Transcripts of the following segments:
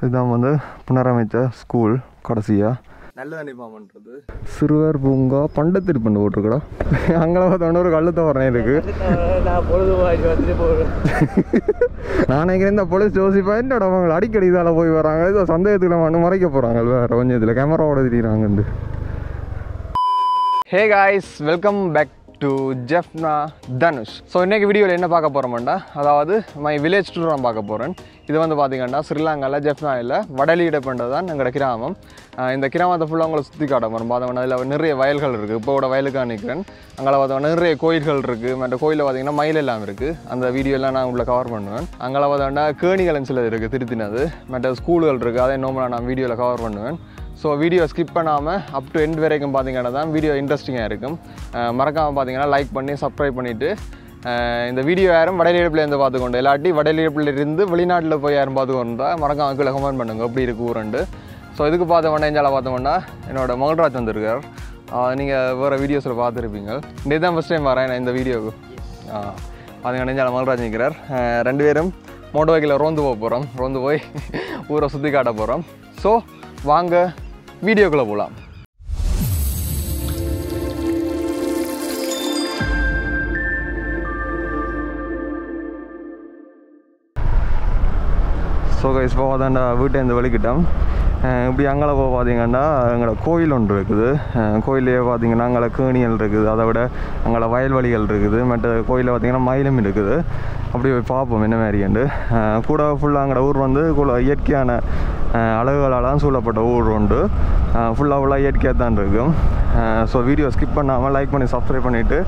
இதுதான் வந்து புனரமைச்ச ஸ்கூல் கடைசியாக நல்ல பண்றது சிறுவர் பூங்கா பண்டத்திரி பண்ண போட்டிருக்கடா அங்கே பார்த்தோன்னா ஒரு கழுத்த வரனே இருக்கு நான் நினைக்கிறேன் இந்த போலீஸ் ஜோசிப்பா என்னடா அவங்க அடிக்கடி இதால் போய் வராங்க ஏதோ சந்தேகத்தில் மண்ணு மறைக்க போகிறாங்க வேற கொஞ்சம் இதில் கேமராவோட திரிகிறாங்க. Hey guys, welcome back to Jaffna Dhanush. So இன்றைக்கி வீடியோவில் என்ன பார்க்க போகிறோம்டா, அதாவது மை வில்லேஜ் டூர் நான் பார்க்க போகிறேன். இது வந்து பார்த்திங்கன்னா ஸ்ரீலங்காவில் ஜெஃப்னாவில் வடலியடைப்புன்றது தான் எங்களோட கிராமம். இந்த கிராமத்தை ஃபுல்லாக உங்களை சுற்றி காட்ட போகிறோம். பார்த்தோம்னா அதில் நிறைய வயல்கள் இருக்குது. இப்போட வயலுக்காக நிற்கிறேன். அங்கே பார்த்தோம்னா நிறைய கோயில்கள் இருக்குது. மற்ற கோயிலில் பார்த்திங்கன்னா மயில் எல்லாம் இருக்குது. அந்த வீடியோலாம் நான் உள்ள கவர் பண்ணுவேன். அங்கே பார்த்தோம்னா கேணிகள் சிலது இருக்குது திருத்தினது. மற்ற ஸ்கூல்கள் இருக்குது. அதை நோம்பலாக நான் வீடியோவில் கவர் பண்ணுவேன். ஸோ வீடியோ ஸ்கிப் பண்ணாமல் அப் டு எண்ட் வரைக்கும் பார்த்தீங்கன்னா தான் வீடியோ இன்ட்ரெஸ்டிங்காக இருக்கும். மறக்காமல் பார்த்தீங்கன்னா லைக் பண்ணி சப்ஸ்கிரைப் பண்ணிவிட்டு இந்த வீடியோ யாரும் வடலியடைப்புலேருந்து பார்த்துக்கொண்டு இல்லாட்டி வடலியடைப்புலேருந்து வெளிநாட்டில் போய் யாரும் பார்த்துக்கொண்டா மறக்காம கீழே கமெண்ட் பண்ணுங்க எப்படி இருக்குது ஊரண்டு. ஸோ இதுக்கு பார்த்தோம்னா எஞ்சால பார்த்தோம்னா என்னோடய மகள்ராஜ் வந்திருக்கார். நீங்கள் வேறு வீடியோஸில் பார்த்துருப்பீங்க. இன்றைக்கி தான் ஃபஸ்ட் டைம் வரேன் இந்த வீடியோவுக்கு. பார்த்தீங்கன்னா எஞ்சால மகள்ராஜ் நிற்கிறார். ரெண்டு பேரும் மோட்டர் பைக்கில் ரோந்து போக போகிறோம். ரோந்து போய் ஊரை சுற்றி காட்ட போகிறோம். ஸோ வாங்க வீடியோக்குள்ளே போகலாம். ஸோ கைஸ் இப்போ அதாண்டா வீட்டேருந்து வெளிக்கிட்டோம். இப்படி அங்கே போய் பார்த்தீங்கன்னா எங்களோட கோயில் ஒன்று இருக்குது. கோயிலே பார்த்தீங்கன்னா அங்கே கேணிகள் இருக்குது. அதை விட அங்கே வயல்வெளிகள் இருக்குது. மற்ற கோயிலில் பார்த்தீங்கன்னா மயிலும் இருக்குது. அப்படி போய் பார்ப்போம் என்ன மாதிரிண்டு. கூட ஃபுல்லாக அங்கே ஊர் வந்து இயற்கையான அழகுகளால் சூழப்பட்ட ஊர் உண்டு. ஃபுல்லாக இயற்கையாக தான் இருக்கும். ஸோ வீடியோ ஸ்கிப் பண்ணாமல் லைக் பண்ணி சப்ஸ்கிரைப் பண்ணிவிட்டு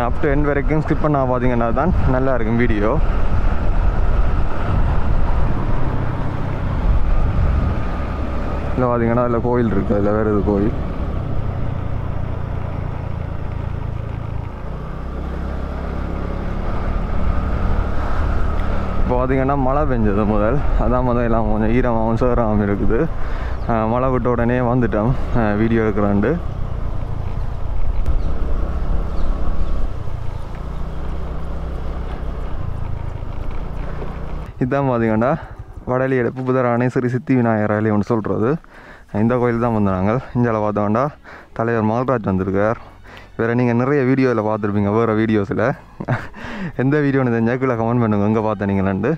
அப் டு எண்ட் வரைக்கும் ஸ்கிப் பண்ணால் பார்த்தீங்கன்னா தான் நல்லா இருக்கும் வீடியோ. இல்லை பார்த்தீங்கன்னா அதில் கோயில் இருக்குது. அதில் வேறு எது கோயில் இப்போ பார்த்தீங்கன்னா மழை பெஞ்சது முதல். அதான் முதல் எல்லாம் கொஞ்சம் ஈரமாகவும் சேராகவும் இருக்குது. மழை விட்ட உடனே வந்துட்டோம் வீடியோ எடுக்கிறாண்டு. இதுதான் பார்த்தீங்கன்னா வடலியடைப்பு புதராணை ஸ்ரீ சித்தி விநாயகர் ஆலயம் ஒன்று சொல்கிறது. இந்த கோயில் தான் வந்தாங்க. இங்கே பார்த்தோம்னா தலைவர் மகள்ராஜ் வந்திருக்கார். வேறு நீங்கள் நிறைய வீடியோவில் பார்த்துருப்பீங்க வேறு வீடியோஸில். எந்த வீடியோன்னு தெரிஞ்சால் கீழே கமெண்ட் பண்ணுங்க எங்கே பார்த்தீங்களாண்டு.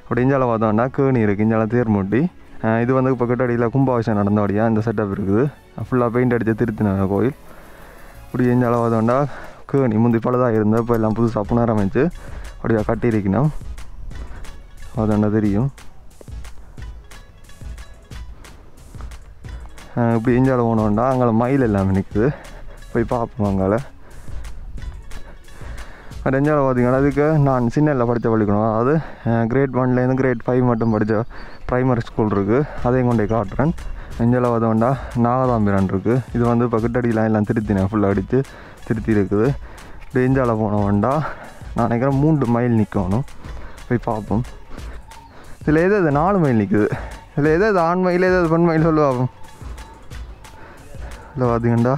அப்படி இஞ்சால பார்த்தோம்னா கேணி இருக்குது. இஞ்சால தேர்மூட்டி. இது வந்து இப்போ கிட்டடியில் கும்பாபிஷேகம் நடந்தபடியாக இந்த செட்டப் இருக்குது. ஃபுல்லாக பெயிண்ட் அடித்து திருத்தினாங்க கோயில். இப்படி இஞ்சால பார்த்தோம்னா கேணி முந்தி பழுதாக இருந்தால் இப்போ எல்லாம் புதுசாக புனரமைச்சு அப்படியே கட்டியிருக்கணும். அதோண்டா தெரியும். இப்படி இஞ்சால போனோம்னா அங்கே மயில் எல்லாமே நிற்குது. போய் பார்ப்போம் அங்கால. அது எஞ்சால பார்த்தீங்கன்னா அதுக்கு நான் சின்னல படித்த பள்ளிக்கணும். அதாவது கிரேட் 1லேருந்து கிரேட் 5 மட்டும் படித்த ப்ரைமரி ஸ்கூல் இருக்குது. அதையும் கொண்டே காட்டுறேன். எஞ்சால பார்த்தோம்னா நாகதாம்பிரான் இருக்குது. இது வந்து இப்போ கிட்டடிலாம் எல்லாம் திருத்தினேன். ஃபுல்லாக அடித்து திருத்தி இருக்குது. இப்படி எஞ்சால போனோம்னா நான் நினைக்கிறேன் 3 மைல் நிற்கணும். போய் பார்ப்போம். இதில் எது 4 மைல் நிற்குது. இதில் எது ஆண் மயில் எது பெண் மயில் சொல்லுவாங்க. இல்லை பார்த்தீங்கண்டா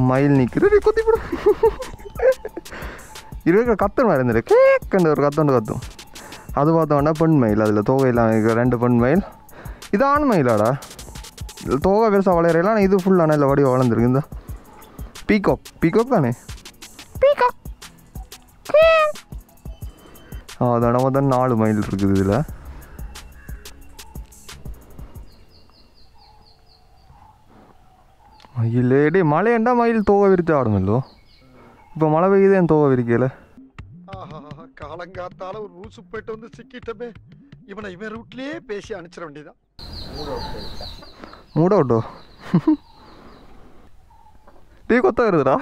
மயில் நிற்கிறது கொத்திப்படும். இருக்கிற கத்தன் மாதிரி இருந்துரு கேட்கண்ட ஒரு கத்தோண்டு கத்தும். அது பார்த்தோம்னா பெண் மயில். அதில் தோகையெல்லாம் இருக்கிற 2 பெண் மயில். இது ஆண் மயிலாடா. இதில் தோகை பெருசாக வளையறையெல்லாம். ஆனால் இது ஃபுல்லாக நல்ல வடிவம் வளர்ந்துருக்கு. இந்த பீகாக் தானே பீகாக். அதோட மொத்தம் 4 மைல் இருக்குது இதில். மயிலேடி மழையண்டா மயில் தோகை விரித்து ஆடுமல்லோ. இப்போ மழை பெய்யுது என் தோகை விரிக்கல. காலங்காத்தால ஒரு ரூசு போயிட்டு வந்து சிக்கிட்டமே. இவனை இவன் ரூட்லேயே பேசி அனுப்பிச்சிட வேண்டியதான். மூட விட்டோ டீ கொத்தா வருதுடா.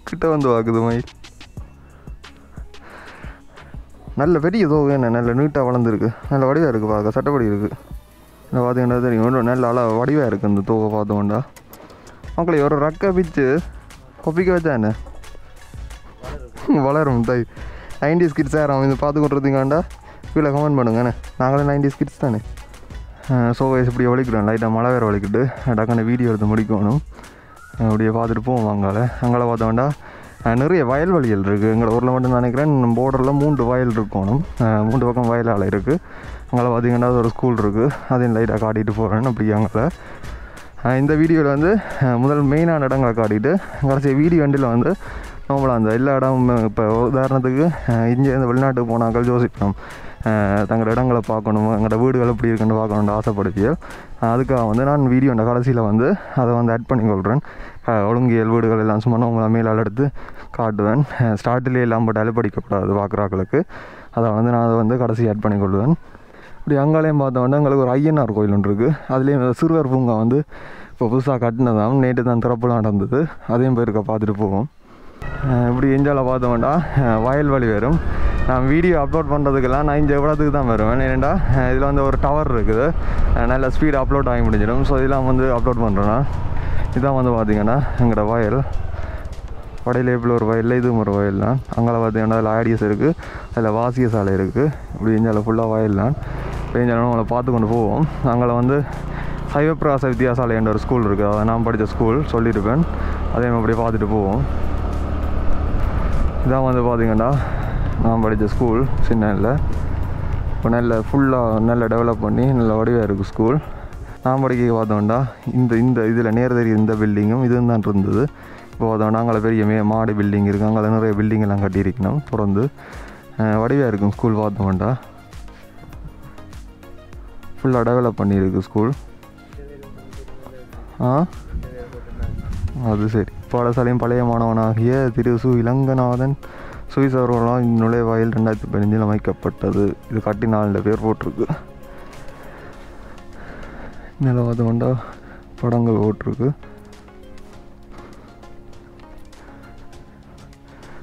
கிட்ட வந்து வாக்குது மயில். நல்ல பெரிய தோகை என்ன நல்ல நீட்டாக வளர்ந்துருக்கு. நல்ல வடிவாக இருக்குது. பார்க்க சட்டப்படி இருக்குது. இல்லை பார்த்தீங்கன்னா தெரியும் நல்ல அளவு வடிவாக இருக்குது இந்த தோகை பார்த்தோம்டா. மக்களே ஒரு ரக்கை பிச்சு கொப்பிக்க வச்சா என்ன வளரும். 90s கிட்ஸ் யாரும் இது பார்த்து கொண்டுருந்தீங்கண்டா கீழே கமெண்ட் பண்ணுங்கண்ணே. நாங்களே 90s கிட்ஸ் தானே. ஸோ இப்படி வலிக்கிறோம். லைட்டாக மழை வேறு வலிக்கிட்டு டக்குன்னு வீடியோ எடுத்து முடிக்கணும். அப்படியே பார்த்துட்டு போவோம். அங்கால பார்த்தோம்டா நிறைய வயல்வெளிகள் இருக்குது. எங்களோட ஊரில் மட்டும் நினைக்கிறேன் போர்டரில் 3 வயல் இருக்கணும், 3 பக்கம் வயலால் இருக்குது. அங்கே பார்த்திங்கன்னா ஒரு ஸ்கூல் இருக்குது, அதையும் லைட்டாக காட்டிகிட்டு போகிறேன். அப்படி அங்கே இந்த வீடியோவில் வந்து முதல் மெயினான இடங்களை காட்டிட்டு கடைசி வீடியோ வண்டியில் வந்து நம்மள அந்த எல்லா இடமும் இப்போ உதாரணத்துக்கு இங்கே இந்த வெளிநாட்டுக்கு போனாக்கள் யோசிப்போம் தங்களோட இடங்களை பார்க்கணும், எங்களோட வீடுகள் எப்படி இருக்குன்னு பார்க்கணுன்னு ஆசைப்படுவியல். அதுக்காக வந்து நான் வீடியோட கடைசியில் வந்து அதை வந்து ஆட் பண்ணி கொள்கிறேன். ஒழுங்கியல் வீடுகள் எல்லாம் சும்மா உங்களை மேலால் எடுத்து காட்டுவேன். ஸ்டார்ட்லேயே எல்லாம் போட்டு அலுப்படிக்கக்கூடாது பார்க்குறாக்களுக்கு. அதை வந்து நான் அதை வந்து கடைசி ஆட் பண்ணி கொள்வேன். இப்படி அங்காலையும் பார்த்தோன்னா எங்களுக்கு ஒரு ஐயனார் கோயில் ஒன்று இருக்குது. அதுலேயும் சிறுவர் பூங்கா வந்து இப்போ புதுசாக கட்டினதான், நேற்று தான் திறப்புலாம் நடந்தது. அதையும் போயிருக்க பார்த்துட்டு போவோம். இப்படி எஞ்சால பார்த்தோம்னா வயல்வெளி வரும். நான் வீடியோ அப்லோட் பண்ணுறதுக்கெல்லாம் நான் இந்த இடத்துக்கு தான் வருவேன். ஏன்னா இதில் வந்து ஒரு டவர் இருக்குது, நல்ல ஸ்பீடு அப்லோட் ஆகி முடிஞ்சிடும். ஸோ இதெல்லாம் வந்து அப்லோட் பண்ணுறேன்னா இதான் வந்து பார்த்திங்கன்னா எங்களோட வயல். வடையில் எப்படி ஒரு வயலில் இதுவும் ஒரு வயல் தான். அங்கே பார்த்தீங்கன்னா அதில் ஆடியஸ் இருக்குது, அதில் வாசிய சாலை இருக்குது. இப்படி எஞ்சால ஃபுல்லாக வயல் தான். இப்போ எஞ்சாலும் அவங்கள பார்த்து கொண்டு போவோம். அங்கே வந்து சைவப்பிராச வித்தியாசாலை என்ற ஒரு ஸ்கூல் இருக்குது, அதை நான் படித்த ஸ்கூல் சொல்லியிருப்பேன். அதையும் அப்படியே பார்த்துட்டு போவோம். இதான் வந்து பார்த்திங்கன்னா நான் படித்த ஸ்கூல் சின்னல. இப்போ நல்ல ஃபுல்லாக நல்ல டெவலப் பண்ணி நல்ல வடிவாக இருக்குது ஸ்கூல். நான் படிக்க பார்த்தோம்னா இந்த இதில் நேர் தெரியும் இந்த பில்டிங்கும் இதுவும் தான் இருந்தது. இப்போ பார்த்தோம்னா அங்கே பெரிய மாடி பில்டிங் இருக்குது, அங்கே நிறைய பில்டிங் எல்லாம் கட்டியிருக்கணும். தொடர்ந்து வடிவாக இருக்கும் ஸ்கூல். பார்த்தோம்னா ஃபுல்லாக டெவலப் பண்ணியிருக்கு ஸ்கூல். அது சரி. பாடசாலையும் பழைய மாணவனாகிய திரு சு. இளங்கநாதன் சுவிசர்வலாம் நுழைவாயில் 2015 அமைக்கப்பட்டது. இது கட்டி 4 பேர் போட்டிருக்கு. நிலவாதம்ண்டா படங்கள் போட்டிருக்கு.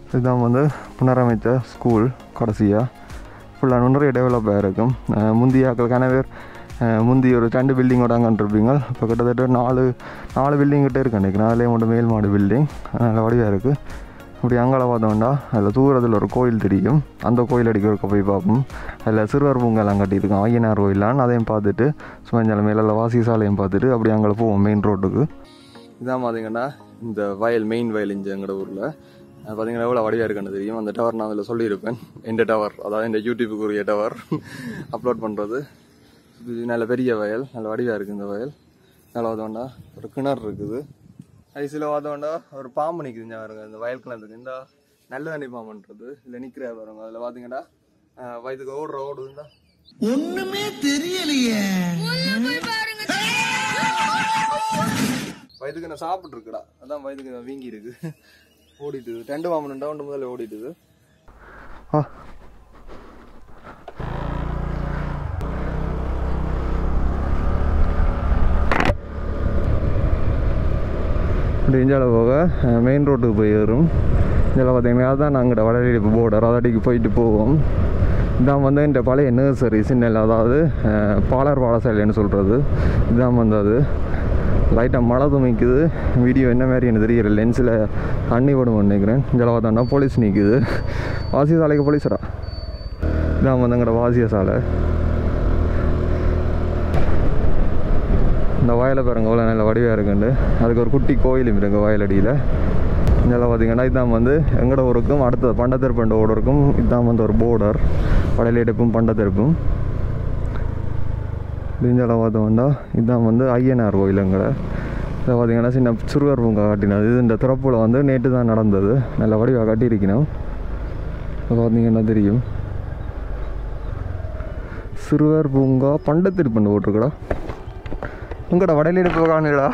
இதுதான் வந்து புனரமைத்த ஸ்கூல். கடைசியாக ஃபுல்லாக நிறைய டெவலப் ஆகிருக்கும். முந்தியாக்கள் கனவேர் முந்தி ஒரு 2 பில்டிங்கோட அங்கன்றிருப்பீங்க. இப்போ கிட்டத்தட்ட 4 பில்டிங் கிட்டே இருக்கு நினைக்கிறேன். அதிலே மட்டும் மேல் மாடி பில்டிங் நல்ல வடிவாக இருக்குது. இப்படி அங்கால பார்த்தோம்னா அதில் தூரத்தில் ஒரு கோயில் தெரியும். அந்த கோயில் அடிக்க போய் பார்ப்போம். அதில் சிறுவர் பூங்கெல்லாம் கட்டியிருக்கோம், ஐயனார் கோயிலான்னு. அதையும் பார்த்துட்டு சுமஞ்சால மேலே வாசி சாலையும் பார்த்துட்டு அப்படி அங்கே போவோம் மெயின் ரோட்டுக்கு. இதான் பார்த்திங்கன்னா இந்த வயல், மெயின் வயல் இங்கே எங்களோட ஊரில் பார்த்திங்கன்னா எவ்வளோ வடிவாக இருக்குன்னு தெரியும். அந்த டவர் நான் அதில் சொல்லியிருப்பேன். எந்த டவர், அதாவது இந்த யூடியூபுக்குரிய டவர் அப்லோட் பண்ணுறது. இது நல்ல பெரிய வயல், நல்ல வடிவாக இருக்குது இந்த வயல். நல்லா பார்த்தோம்னா ஒரு கிணறு இருக்குது. ஐசில் பார்த்தோம்னா ஒரு பாம்பு நிற்குதுங்க பாருங்க இந்த வயல் கிணத்துக்கு. இந்த நல்ல தண்ணி பாம்புன்றது இதில் நிற்கிறா பாருங்க. அதில் பார்த்தீங்கன்னா வயதுக்கு ஓடுதுண்டா ஒண்ணுமே தெரியலையே. வயதுக்கு நான் சாப்பிட்டு இருக்குடா, அதான் வயதுக்கு வீங்கி இருக்கு, ஓடிட்டுது. 2 பாம்புண்டா ஒன்று முதல்ல ஓடிட்டுது. இப்படி இந்தியாவில் போக மெயின் ரோட்டுக்கு போய் வரும். இதில் பார்த்தீங்கன்னா அதுதான் நாங்கள் வடலடிப்பு போர்டர், அதடிக்கு போயிட்டு போவோம். இதான் வந்து இந்த பழைய நர்சரி சின்னல், அதாவது பாலர் பாடசாலைன்னு சொல்கிறது. இதான் வந்து அது லைட்டாக மழை துமைக்குது. வீடியோ என்ன மாதிரி எனக்கு தெரியல, லென்ஸில் தண்ணி போடும் நினைக்கிறேன். இதில் பார்த்தோன்னா போலீஸ் நிற்குது. வாசிய சாலைக்கு போலீஸடா. இதான் வந்து எங்கள்ட வாசிய சாலை. இந்த வயலை பாருங்க அவ்வளோ நல்ல வடிவாக இருக்குண்டு. அதுக்கு ஒரு குட்டி கோயிலும் இருக்குது வயலடியில். இதெல்லாம் பார்த்திங்கன்னா இதுதான் வந்து எங்களோட ஊருக்கும் அடுத்த பண்டத்திருப்பண்ட ஊருக்கும் இதுதான் வந்து ஒரு போர்டர், வடலியடைப்பும் பண்டத்திருப்பும். இதெல்லாம் பார்த்தோம்னா இதுதான் வந்து ஐயனார் கோயில். எங்களை இதை பார்த்திங்கன்னா சின்ன சிறுவர் பூங்கா காட்டினது. இது இந்த திறப்பில் வந்து நேற்று தான் நடந்தது. நல்ல வடிவாக கட்டியிருக்கணும். அதை பார்த்திங்கன்னா தெரியும். சிறுவர் பூங்கா பண்டத்திருப்பண்ட போட்டிருக்கடா. உங்கள்கிட்ட வடலியடைப்பு காணுடா.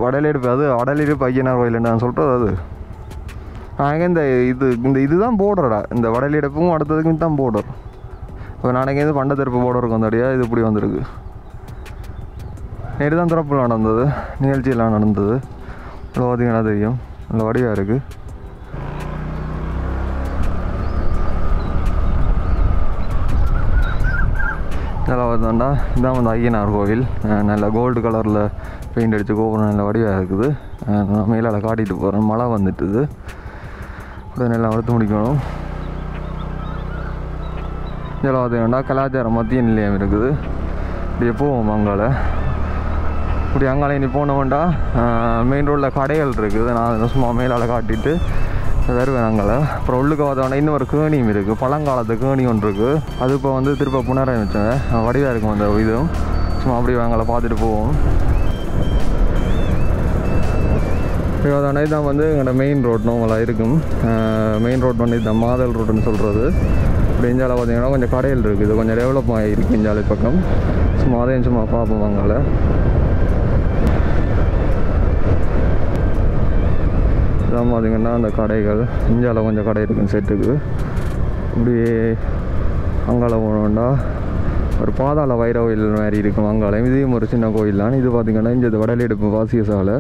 வடலியடைப்பு அது வடலியடைப்பு ஐயனார் கோயில் நான் சொல்கிறது அது. நாங்கள் இந்த இதுதான் போர்டரடா. இந்த வடலியடைப்பும் அடுத்ததுக்கு தான் போர்டர். இப்போ நாளைக்கு இது பண்டத்திருப்பு போர்டருக்கு வந்தடியா இது இப்படி வந்திருக்கு. நேற்று தான் திறப்பு நடந்தது, நிகழ்ச்சியெல்லாம் நடந்தது. இவ்வளோ பார்த்திங்கன்னா தெரியும், நல்ல வடிவாக இருக்குது. நல்லா பார்த்தோம்னா இதான் வந்து ஐயனார் கோவில். நல்ல கோல்டு கலரில் பெயிண்ட் அடித்து கோபுரம் நல்ல வடிவாக இருக்குது. நான் மேலால் காட்டிகிட்டு போகிறேன். மழை வந்துட்டுது, உடனே எல்லாம் வறுத்து முடிக்கணும். இதில் பார்த்தீங்கன்னா கலாச்சார மத்திய நிலையம் இருக்குது. இப்படியே போவோம் அங்கால. இப்படி அங்காலே இனி போனோம்டா மெயின் ரோட்டில் கடைகள் இருக்குது. நான் சும்மா மேலால் காட்டிட்டு வருவேன் அங்கே. அப்புறம் உள்ளுக்கு பார்த்தோன்னா இன்னொரு கேணியும் இருக்குது, பழங்காலத்து கேணி ஒன்று இருக்குது. அது இப்போ வந்து திரும்ப புனரமைச்சாங்க, வடிவாக இருக்கும் அந்த இதுவும். சும்மா அப்படி அங்கே பார்த்துட்டு போவோம். இப்போ அதோட இதுதான் வந்து எங்களோட மெயின் ரோட் நோங்களாக இருக்கும். மெயின் ரோட் வந்து இதுதான் மாதல் ரோடுன்னு சொல்கிறது. இப்படி இந்தியாவில் பார்த்தீங்கன்னா கொஞ்சம் கடைகள் இருக்குது, கொஞ்சம் டெவலப் ஆகிருக்கு இந்தியாவில் பக்கம். சும்மா அதையும் சும்மா பார்ப்போம் அங்கே. இதான் பார்த்திங்கன்னா அந்த கடைகள் இந்தியாவில் கொஞ்சம் கடை இருக்குன்னு செட்டுக்கு. இப்படி அங்கால போனோம்னா ஒரு பாதாள வைரவில் மாதிரி இருக்கும் அங்காலயம். இதையும் ஒரு சின்ன கோயில் தான். இது பார்த்திங்கன்னா இந்த வடலியடைப்பு வாசிய சாலை.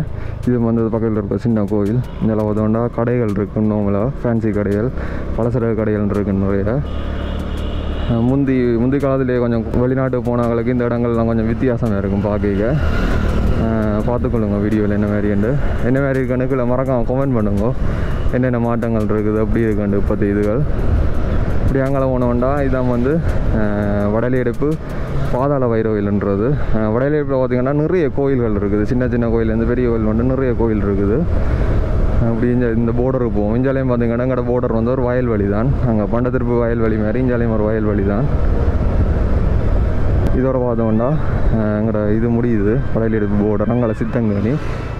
இது வந்து பக்கத்தில் இருக்க சின்ன கோயில். இதில் பார்த்தோம்னா கடைகள் இருக்குன்னு அவங்கள ஃபேன்சி கடைகள், பலசர கடைகள் இருக்குன்னு நிறைய. முந்தி காலத்திலே கொஞ்சம் வெளிநாட்டுக்கு போனவங்களுக்கு இந்த இடங்கள்லாம் கொஞ்சம் வித்தியாசமாக இருக்கும் பார்க்க. பார்த்துக்கொள்ளுங்க வீடியோவில் என்ன மாதிரி இருக்குன்னு மறக்காமல் கமெண்ட் பண்ணுங்க. என்னென்ன மாற்றங்கள் இருக்குது அப்படி இருக்குண்டு இப்போது இதுகள். இப்படி அங்கே போனோம்னா இதான் வந்து வடலியடைப்பு பாதாள வைரவில்ன்றது. வடலியடைப்பில் பார்த்திங்கன்னா நிறைய கோயில்கள் இருக்குது, சின்ன சின்ன கோயிலேருந்து பெரிய கோயில் வந்து நிறைய கோயில் இருக்குது. அப்படி இந்த போர்டருக்கு போவோம். இஞ்சாலையும் பார்த்திங்கன்னா எங்களோட போர்டர் வந்து ஒரு வயல்வெளி தான். அங்கே பண்டத்திருப்பு வயல்வெளி மாதிரி இஞ்சாலையும் ஒரு வயல்வெளி தான். இதோட பார்த்தோம்னா எங்களோட இது முடியுது வடலியடைப்பு போர்டர். அங்கே சித்தங்கனி,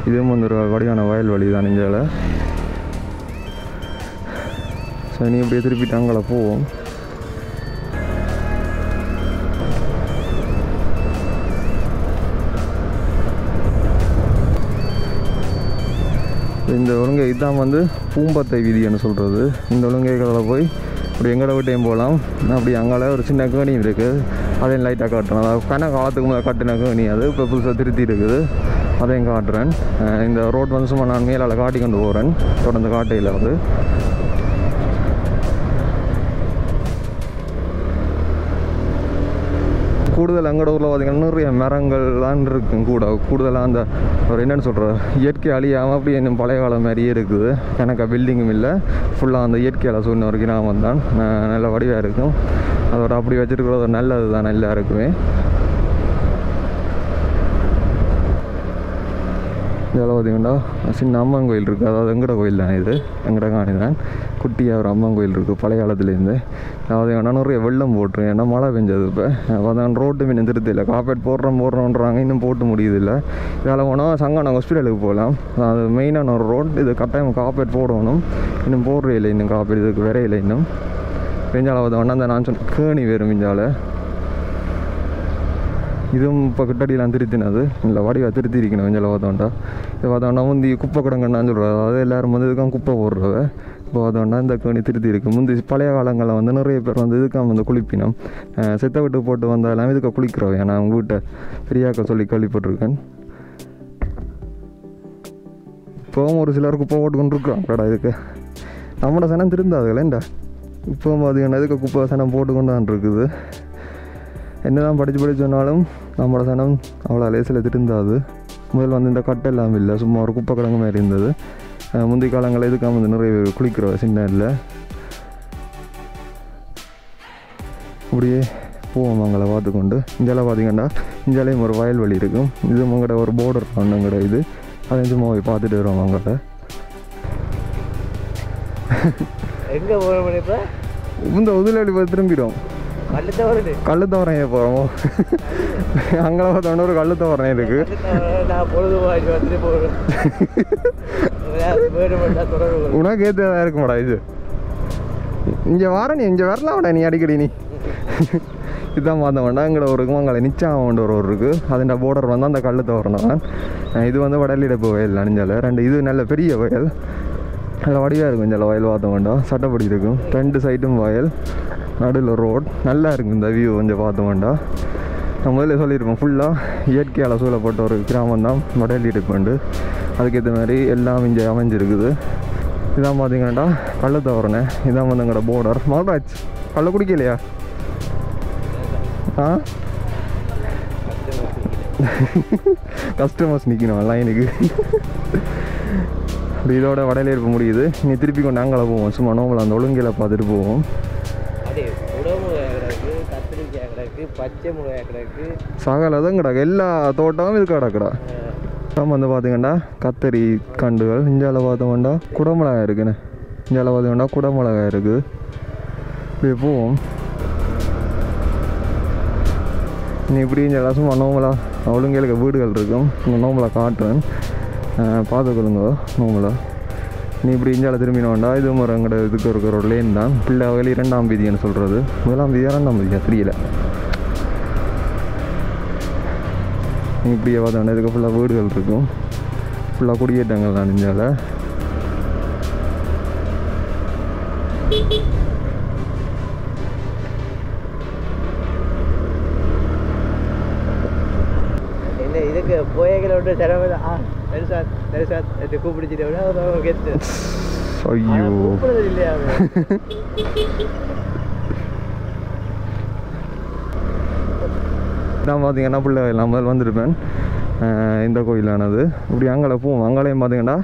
இதுவும் வந்து ஒரு வடிவான வயல்வெளி தான் இஞ்சால. ஸோ நீ இப்படியே திருப்பிட்டு அங்கே போவோம். இந்த ஒழுங்கை இதுதான் வந்து பூம்பத்தை வீதின்னு சொல்கிறது. இந்த ஒழுங்கைகளில் போய் அப்படி எங்கட விட்டையும் போகலாம். அப்படி அங்கால ஒரு சின்ன கேணியும் இருக்குது, அதையும் லைட்டாக காட்டுறேன். அதாவது கன காலத்துக்கு முதல்ல கட்டின கேணி, அது இப்போ புதுசாக திருத்தி இருக்குது, அதையும் காட்டுறேன். இந்த ரோட் வந்து சும்மா நான் மேலால் காட்டி கொண்டு போகிறேன், தொடர்ந்து காட்டையில் வந்து. கூடுதல் எங்கட ஊரில் பார்த்திங்கன்னா நிறைய மரங்கள்லாம் இருக்கும். கூடுதலாக அந்த ஒரு என்னென்னு சொல்கிற இயற்கை அழியாமல் அப்படி இன்னும் பழைய காலம் மாதிரியே இருக்குது. எனக்கு பில்டிங்கும் இல்லை, ஃபுல்லாக அந்த இயற்கையால் சூழ்நிலை ஒரு கிராமம் தான். நல்ல வடிவாக இருக்கும். அதோட அப்படி வச்சுருக்கிறது நல்லது தான் எல்லாருக்குமே. இதில் பார்த்திங்கன்னா சின்ன அம்மன் கோயில் இருக்குது, அதாவது எங்கட கோயில் தான் இது, எங்கட காணி தான். குட்டியாக ஒரு அம்மன் கோயில் இருக்குது பழைய காலத்துலேருந்து. அதாவது ஏன்னா நிறைய வெள்ளம் போட்டுரும், ஏன்னா மழை பெஞ்சது. இப்போ அதான் ரோட்டு மீன் திருத்தி இல்லை, காப்பேட் போடுறோன்றாங்க, இன்னும் போட்டு முடியுதில்லை. இதில் போனால் சங்கானம் ஹாஸ்பிட்டலுக்கு போகலாம். அது மெயினான ஒரு ரோட் இது, கட்டாயம் காப்பேட் போடணும். இன்னும் போடுற இல்லை, இன்னும் காப்பேட் இதுக்கு விரையில் இன்னும் பெஞ்சாலாவது வேணா அந்த நான் சொன்ன கேணி வேறு மிஞ்சால. இதுவும் இப்போ கிட்டடியெலாம் திருத்தினது இல்லை, வடிவாக திருத்தி இருக்கணும் கொஞ்சம் பார்த்தோண்டா. இது பார்த்தோன்னா முந்தி குப்பை கிடங்கன்னு சொல்கிறது, அதாவது எல்லோரும் வந்து இதுக்காக குப்பை போடுறவ. இப்போ பார்த்தோன்னா இந்த கேணி திருத்தி இருக்குது. முந்தி பழைய காலங்களில் வந்து நிறைய பேர் வந்து இதுக்காக வந்து குளிப்பினோம், செத்த விட்டு போட்டு வந்தாலும் இதுக்காக குளிக்கிறவ. நான் அவங்க வீட்டை பெரியாக்க சொல்லி கேள்விப்பட்டிருக்கேன். இப்போவும் ஒரு சிலர் குப்பை போட்டு கொண்டு இருக்கிறாங்கடா. இதுக்கு நம்மளோட சனம் திருந்தாதுங்களேண்டா. இப்போவும் பார்த்தீங்கன்னா இதுக்கு குப்பை சனம் போட்டு கொண்டு தான் இருக்குது. என்ன தான் படித்து சொன்னாலும் நம்மளோட சனம் அவ்வளோ லேசில் திருந்தாது. முதல்ல வந்து இந்த கட்டை இல்லாமல் இல்லை, சும்மா ஒரு குப்பை கிடங்கு மாதிரி இருந்தது. முந்தைய காலங்களில் இதுக்காக வந்து நிறைய பேர் குளிக்கிற சின்ன இல்லை. அப்படியே போவோம் அங்கே பார்த்துக்கொண்டு. இந்தியாவில் பார்த்திங்கன்னா இந்தியாலேயும் ஒரு வயல்வெளி இருக்கும். இது உங்கள்கிட்ட ஒரு போர்டர் பண்ணுங்கிற இது, அதை சும்மா போய் பார்த்துட்டு வருவோம் அங்கே. எங்கே போகிற இந்த உதிலடி போய் திரும்பிடும். கல்லுத்தவரம் ஏன் போகிறோம் அங்கே பார்த்தோன்னா ஒரு கல்லுத்தவரம் இருக்குது. உனக்கு ஏற்றதாக இருக்குமாடா இது. இங்கே வர நீ இங்கே வரலாம்டா நீ அடிக்கடி நீ. இதுதான் பார்த்தோம்னா இங்கே ஒரு அங்கே நிச்சாமன்ற ஒரு இருக்குது, அதுண்ட போர்டர் வந்து அந்த கல்லுத்தவரம் தான். இது வந்து வடலியடைப்பு வயல் அணிஞ்சால ரெண்டு. இது நல்ல பெரிய வயல், நல்ல வடிவாக இருக்கும். இந்த வயல் பார்த்தோம்னா சட்டப்படி இருக்கும், ரெண்டு சைடும் வயல், நடுவில் ரோட். நல்லா இருக்கும் இந்த வியூ கொஞ்சம் பார்த்தோம்டா. நான் முதல்ல சொல்லியிருப்பேன், ஃபுல்லாக இயற்கையால் சூழப்பட்ட ஒரு கிராமம் தான் வடலியடைப்பு. அதுக்கேற்ற மாதிரி எல்லாம் இங்கே அமைஞ்சிருக்குது. இதான் பார்த்தீங்கன்னாடா கள்ளத்தவரணை, இதான் வந்து எங்களோட போர்டர். மல்ராஜ் கள்ள குடிக்கலையா? ஆ கஸ்டமர்ஸ் நிற்கணும் லைனுக்கு. அப்படி இதோட வடலியடைப்பு முடியுது. நீ திருப்பி கொண்டு அங்கே போவோம், சும்மா நோம்பல அந்த ஒழுங்கையில் பார்த்துட்டு போவோம். பச்சை மிளகாய் கிடக்கு சகலதும் கிடக்கு எல்லா தோட்டமும் இது கிடக்குடா நம்ம வந்து பார்த்தீங்கன்னா கத்தரி கண்டுகள் இஞ்சால பார்த்தோம்னா குடமிளகாய் இருக்குண்ணே இஞ்சால பார்த்தீங்கன்னா குடமிளகாய் இருக்குது இப்படி போவோம் நீ இப்படி இங்கே சும்மா நோம்பலா ஒழுங்கேலுக்கு வீடுகள் இருக்கும் இந்த நோம்பலை காட்டுவேன் பார்த்துக்கொள்ளுங்க நோம்பலை நீ இப்படி இஞ்சால திரும்பினோண்டா இது முறைங்கிற இதுக்கு இருக்கிற ஒரு லேன் தான் பிள்ளை வகையில் 2ஆம் வீதின்னு சொல்கிறது 1ஆம் வீதியா 2ஆம் வீதியா தெரியல நீ இப்படியே பார்த்தோன்னா இதுக்கு ஃபுல்லாக வீடுகள் இருக்கும் ஃபுல்லாக குடியேற்றங்கள் தான் இஞ்சால என்ன இதுக்கு போயகளை விட்டு சிரமம் தரிசாத் என்று கூப்பிடுச்சிட்டு கெத்து ஐயோ கூப்பிடுறது இல்லையா நான் பார்த்தீங்கன்னா பிள்ளை நான் முதல் வந்திருப்பேன் இந்த கோயிலானது இப்படி அங்கால போவோம் அங்காலையும் பார்த்தீங்கன்னா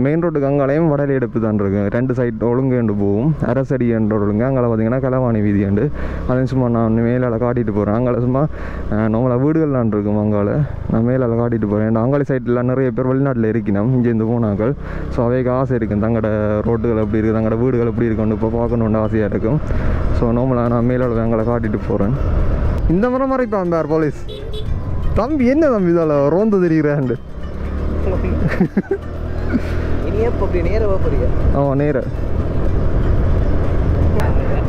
மெயின் ரோட்டுக்கு அங்காலையும் வடலி எடுப்பு தான் இருக்கும் 2 சைட் ஒழுங்குண்டு போகும் அரசடி என்ற ஒழுங்கு அங்கால பார்த்தீங்கன்னா கலவாணி வீதியாண்டு அதையும் சும்மா நான் மேலால் காட்டிட்டு போகிறேன் அங்கால சும்மா நம்மள வீடுகள்லாம் இருக்கும் அங்கால நான் மேலால் காட்டிட்டு போகிறேன் அங்காளி சைட்லாம் நிறைய பேர் வெளிநாட்டில் இருக்கணும் இங்கேருந்து போனாக்கள் ஸோ அவைக்கு ஆசை இருக்கும் தங்களோட ரோட்டுகள் எப்படி இருக்குது தங்களோட வீடுகள் எப்படி இருக்குன்னு இப்போ பார்க்கணுன்னு ஆசையாக இருக்கும் ஸோ நம்மளாக நான் மேலால் அங்கால காட்டிட்டு போகிறேன் இந்த முறை மறைப்பான் பேர் போலீஸ் தம்பி என்ன தம்பி இதால் ரோந்து தெரிகிறாண்டு இனி எப்போ அப்படி நேராக போறீங்க ஆமாம் நேர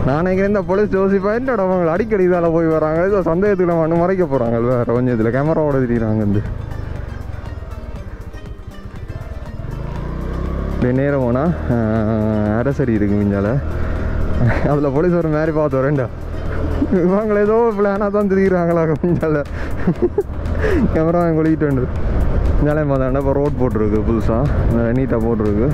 நான் நினைக்கிறேன் இந்த போலீஸ் ஜோசிப்பா என்னோட அவங்க அடிக்கடி இதால் போய் வராங்க இதை சந்தேகத்தில் மண்ணு மறைக்க போகிறாங்க வேறு கொஞ்சம் இதில் கேமராவோட தெரியுறாங்க வந்து இப்படி நேரம் போனால் அரசடி இருக்கு இஞ்சால அதில் போலீஸ் ஒரு மாதிரி பார்த்து வரேன்டா இவங்களை ஏதோ பிளானாக தான் தெரியுறாங்களா கொஞ்சால கேமரா கொளிக்கிட்டு வந்து இந்தாலையும் பார்த்தாண்டா இப்போ ரோட் போட்டிருக்கு புதுசாக நீட்டாக போட்டிருக்கு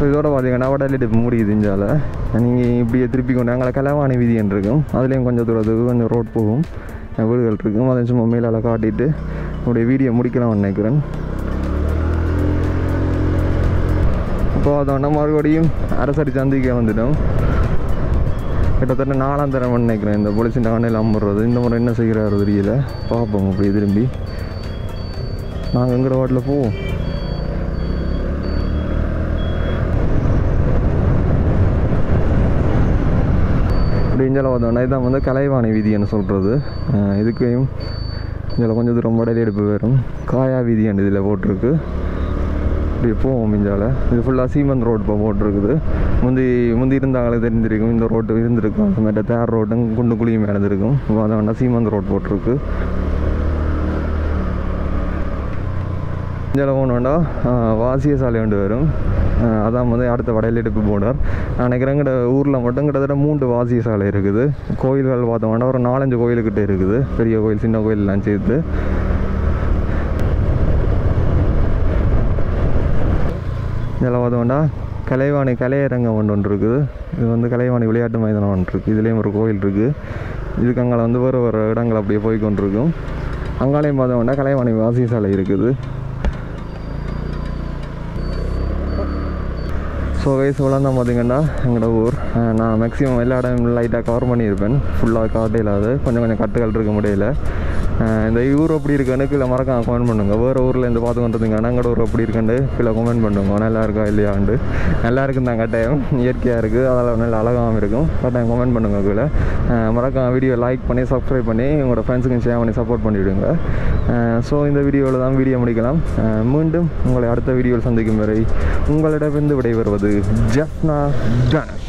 ஸோ இதோட பார்த்தீங்கன்னா வடலி முடியுது இஞ்சால நீங்கள் இப்படியே திருப்பி கொண்டு அங்கே கலவாணி வீதின்னு இருக்கும் அதுலேயும் கொஞ்சம் தூரத்துக்கு கொஞ்சம் ரோட் போகும் வீடுகள் இருக்கும் அதை சும்மா மேலால் காட்டிட்டு அப்படியே வீடியோ முடிக்கலாம்னு நினைக்கிறேன் இப்போ அதோட மறுபடியும் அரசடி சந்திக்க வந்துட்டோம் கிட்டத்தட்ட 4ஆம் தரம் நினைக்கிறேன் இந்த போலீஸின் ஆணையில் அம்புறது இந்த முறை என்ன செய்கிறாரு தெரியல பார்ப்போம் அப்படியே திரும்பி நாங்கள் எங்கிற வாட்டில் போவோம் இஞ்சால பார்த்தோம்னா இதான் வந்து கலைவாணி வீதின்னு சொல்கிறது இதுக்கையும் இதில் கொஞ்சம் தூரம் வடலி எடுப்பு வரும் காயா வீதியாண்டு இதில் போட்டிருக்கு இப்படி போவோம் இஞ்சால இது ஃபுல்லாக சீமந்த் ரோடு இப்போ போட்டிருக்குது முந்தி இருந்தாங்களே தெரிஞ்சிருக்கும் இந்த ரோட்டு இருந்திருக்கும் அது மாதிரி தேர் ரோட்டும் குண்டு குழியும் நடந்திருக்கும் இப்போ அதை வேணால் சீமந்த் ரோடு போட்டிருக்கு இஞ்சால போனோண்டா வாசிய சாலை ஒன்று வரும் அதான் வந்து அடுத்த வடையில் எடுப்பு போனார் நான் நினைக்கிறேன் எங்கள்ட ஊரில் மட்டும் கிட்டத்தட்ட 3 வாசிய சாலை இருக்குது கோயில்கள் பார்த்தோம்னா ஒரு 4-5 கோயிலுக்கிட்ட இருக்குது பெரிய கோயில் சின்ன கோயிலெலாம் சேர்த்து இதெல்லாம் பார்த்தோம்னா கலைவாணி கலையரங்கம் ஒன்று இருக்குது இது வந்து கலைவாணி விளையாட்டு மைதானம் ஒன்று இருக்குது இதுலேயும் ஒரு கோயில் இருக்குது இதுக்கு அங்கே வந்து வேறு இடங்கள் அப்படியே போய்கொண்டிருக்கும் அங்காலையும் பார்த்தோம்னா கலைவாணி வாசிய சாலை இருக்குது ஸோ கைஸ் தான் பார்த்தீங்கன்னா எங்களோட ஊர் நான் மேக்ஸிமம் எல்லா இடமும் லைட்டாக கவர் பண்ணியிருப்பேன் ஃபுல்லாக காட்டே இல்லாது கொஞ்சம் கட்டுகள் இருக்க முடியல இந்த ஊர் எப்படி இருக்குன்னு கீழே மறக்காம கமெண்ட் பண்ணுங்க வேறு ஊரில் இருந்து பார்த்து கொண்டிருந்தீங்கன்னா எங்களோட ஊர் எப்படி இருக்குன்னு கீழே கமெண்ட் பண்ணுங்க நல்லா இருக்கா இல்லையாண்டு நல்லா இருக்குன்னு தான் கட்டாயம் இயற்கையாக இருக்குது அதெல்லாம் நல்ல அழகாகவும் இருக்கும் கட்டாயம் கமெண்ட் பண்ணுங்க கீழே மறக்காம வீடியோ லைக் பண்ணி சப்ஸ்கிரைப் பண்ணி உங்களோட ஃப்ரெண்ட்ஸுக்கும் ஷேர் பண்ணி சப்போர்ட் பண்ணிவிடுங்க ஸோ இந்த வீடியோவில் தான் வீடியோ முடிக்கலாம் மீண்டும் உங்களை அடுத்த வீடியோவில் சந்திக்கும் வரை உங்களிடமிருந்து விடைபெறுவது ஜஃப்னா தனுஷ்.